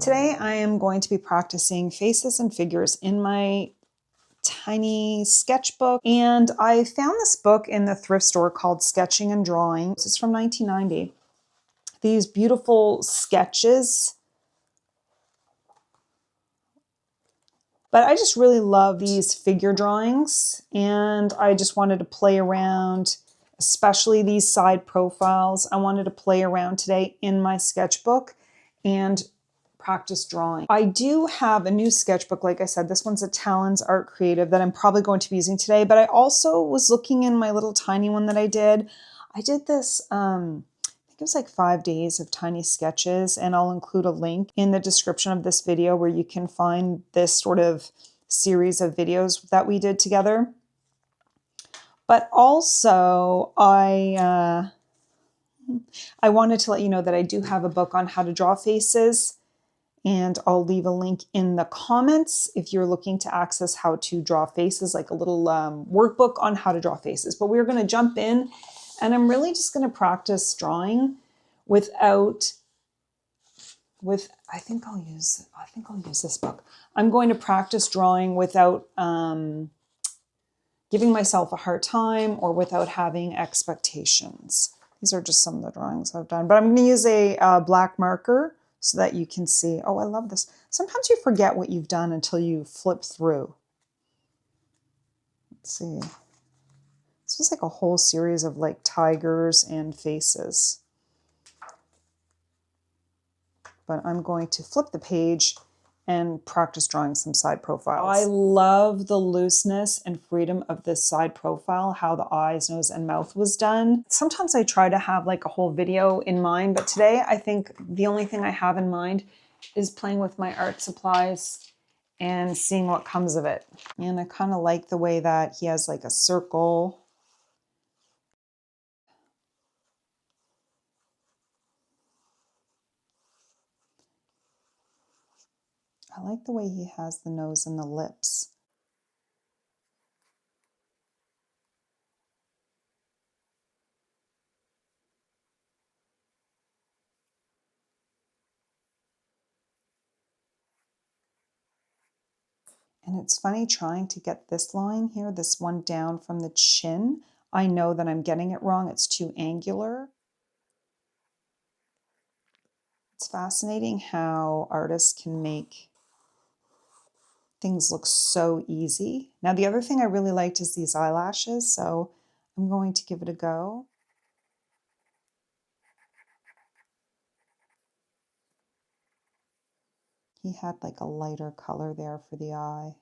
Today I am going to be practicing faces and figures in my tiny sketchbook, and I found this book in the thrift store called Sketching and Drawing. This is from 1990. These beautiful sketches. But I just really love these figure drawings, and I just wanted to play around, especially these side profiles. I wanted to play around today in my sketchbook and practice drawing. I do have a new sketchbook, like I said. This one's a Talons Art Creative that I'm probably going to be using today, but I also was looking in my little tiny one that I did. I did this, I think it was like 5 days of tiny sketches, and I'll include a link in the description of this video where you can find this sort of series of videos that we did together. But also, I wanted to let you know that I do have a book on how to draw faces, and I'll leave a link in the comments if you're looking to access how to draw faces, like a little workbook on how to draw faces. But we're going to jump in, and I'm really just going to practice drawing I think I'll use this book. I'm going to practice drawing without giving myself a hard time or without having expectations. These are just some of the drawings I've done, but I'm going to use a black marker so that you can see. Oh, I love this. Sometimes you forget what you've done until you flip through. Let's see. This was like a whole series of like tigers and faces. But I'm going to flip the page and practice drawing some side profiles. I love the looseness and freedom of this side profile, how the eyes, nose, and mouth was done. Sometimes I try to have like a whole video in mind, but today I think the only thing I have in mind is playing with my art supplies and seeing what comes of it. And I kind of like the way that he has like a circle. I like the way he has the nose and the lips. And it's funny trying to get this line here, this one down from the chin. I know that I'm getting it wrong. It's too angular. It's fascinating how artists can make things look so easy. Now, the other thing I really liked is these eyelashes, so I'm going to give it a go. He had like a lighter color there for the eye.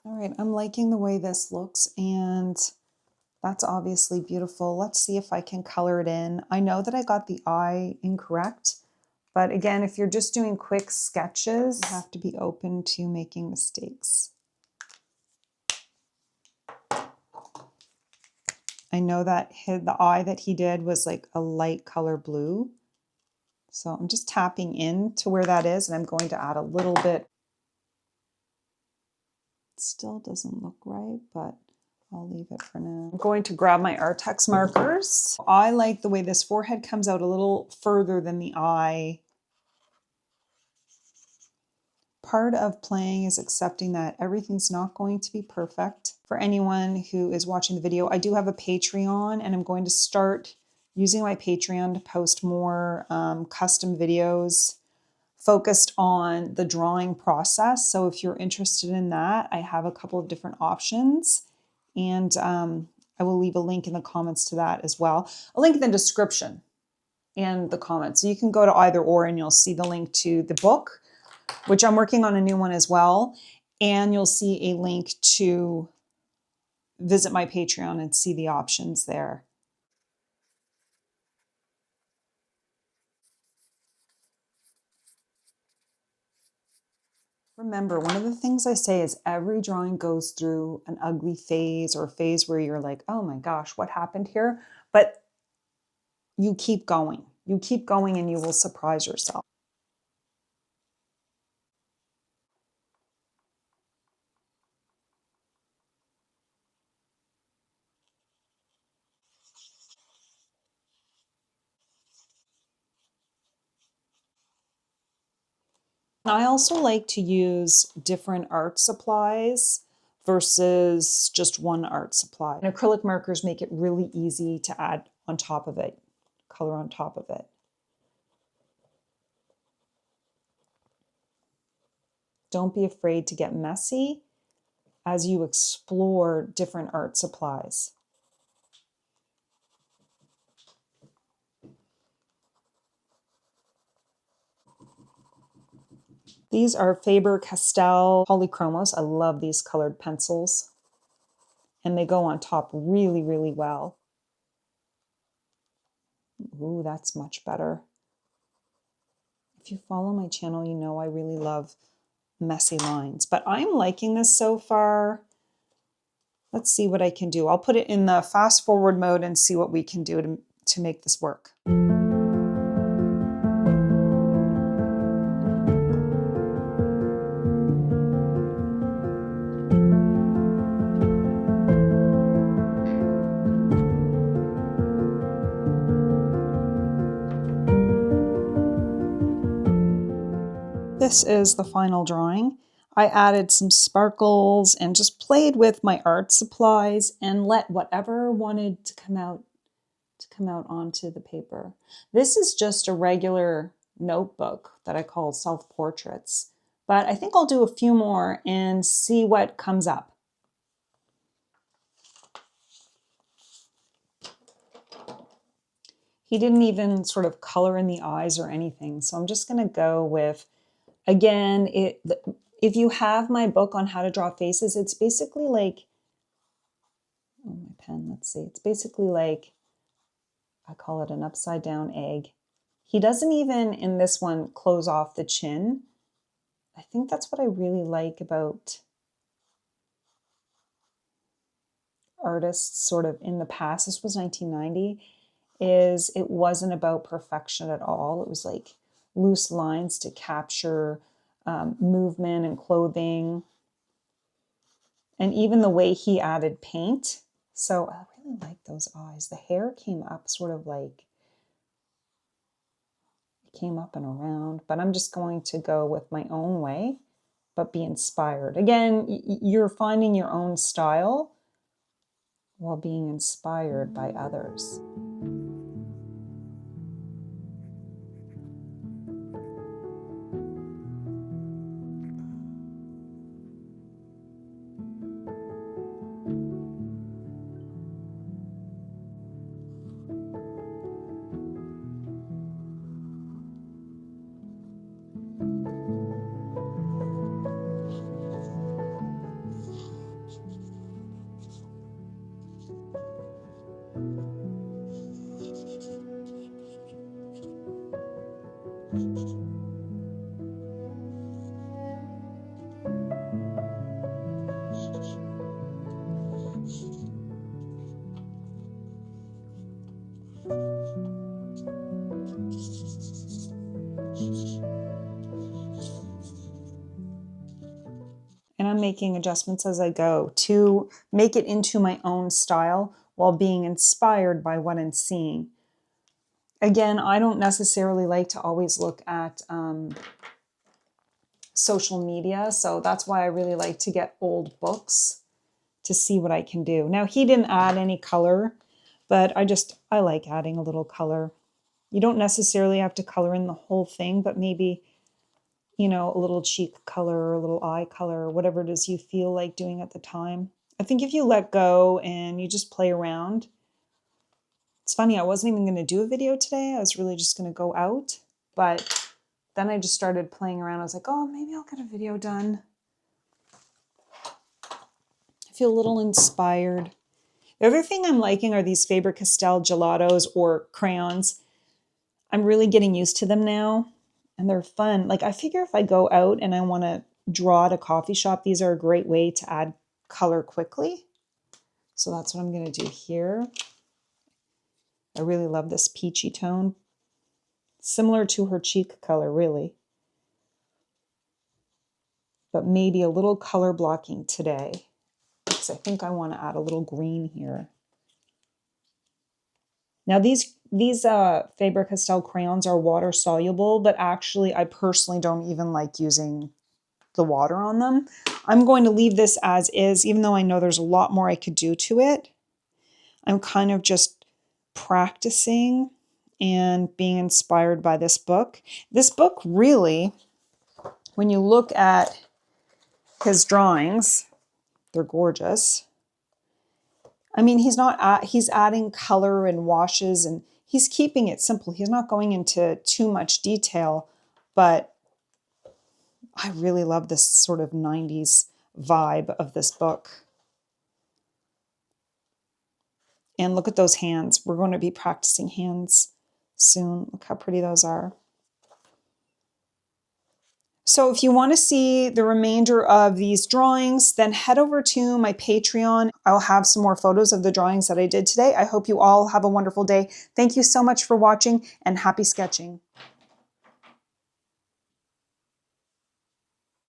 All right, I'm liking the way this looks, and that's obviously beautiful. Let's see if I can color it in. I know that I got the eye incorrect, but again, if you're just doing quick sketches, you have to be open to making mistakes. I know that the eye that he did was like a light color blue. So I'm just tapping in to where that is, and I'm going to add a little bit. It still doesn't look right, but I'll leave it for now. I'm going to grab my Artex markers. I like the way this forehead comes out a little further than the eye. Part of playing is accepting that everything's not going to be perfect. For anyone who is watching the video, I do have a Patreon, and I'm going to start using my Patreon to post more custom videos focused on the drawing process. So if you're interested in that, I have a couple of different options, and I will leave a link in the comments to that as well. A link in the description and the comments. So you can go to either or, and you'll see the link to the book, which I'm working on a new one as well. And you'll see a link to visit my Patreon and see the options there. Remember, one of the things I say is every drawing goes through an ugly phase, or a phase where you're like, oh my gosh, what happened here? But you keep going. You keep going and you will surprise yourself. I also like to use different art supplies versus just one art supply. And acrylic markers make it really easy to add on top of it, color on top of it. Don't be afraid to get messy as you explore different art supplies. These are Faber-Castell Polychromos. I love these colored pencils. And they go on top really, really well. Ooh, that's much better. If you follow my channel, you know I really love messy lines. But I'm liking this so far. Let's see what I can do. I'll put it in the fast forward mode and see what we can do to make this work. This is the final drawing. I added some sparkles and just played with my art supplies and let whatever wanted to come out onto the paper. This is just a regular notebook that I call self-portraits, but I think I'll do a few more and see what comes up. He didn't even sort of color in the eyes or anything, so I'm just going to go with, again, if you have my book on how to draw faces, it's basically like, oh, my pen, let's see, it's basically like, I call it an upside down egg. He doesn't even, in this one, close off the chin. I think that's what I really like about artists sort of in the past. This was 1990, is it wasn't about perfection at all. It was like loose lines to capture movement and clothing. And even the way he added paint. So I really like those eyes. The hair came up sort of like, it came up and around, but I'm just going to go with my own way, but be inspired. Again, you're finding your own style while being inspired by others. And I'm making adjustments as I go to make it into my own style while being inspired by what I'm seeing. Again, I don't necessarily like to always look at social media, so that's why I really like to get old books to see what I can do. Now, he didn't add any color, but I like adding a little color. You don't necessarily have to color in the whole thing, but maybe, you know, a little cheek color or a little eye color or whatever it is you feel like doing at the time. I think if you let go and you just play around. It's funny, I wasn't even going to do a video today. I was really just going to go out, but then I just started playing around. I was like, oh, maybe I'll get a video done. I feel a little inspired. The other thing I'm liking are these Faber-Castell gelatos or crayons. I'm really getting used to them now, and they're fun. Like, I figure if I go out and I want to draw at a coffee shop, these are a great way to add color quickly. So that's what I'm going to do here. I really love this peachy tone. Similar to her cheek color, really. But maybe a little color blocking today, because I think I want to add a little green here. Now these Faber-Castell crayons are water soluble, but actually I personally don't even like using the water on them. I'm going to leave this as is, even though I know there's a lot more I could do to it. I'm kind of just practicing and being inspired by this book. This book really, when you look at his drawings, they're gorgeous. I mean, he's adding color and washes, and he's keeping it simple. He's not going into too much detail, but I really love this sort of 90s vibe of this book. And look at those hands. We're going to be practicing hands soon. Look how pretty those are. So if you want to see the remainder of these drawings, then head over to my Patreon. I'll have some more photos of the drawings that I did today. I hope you all have a wonderful day. Thank you so much for watching, and happy sketching.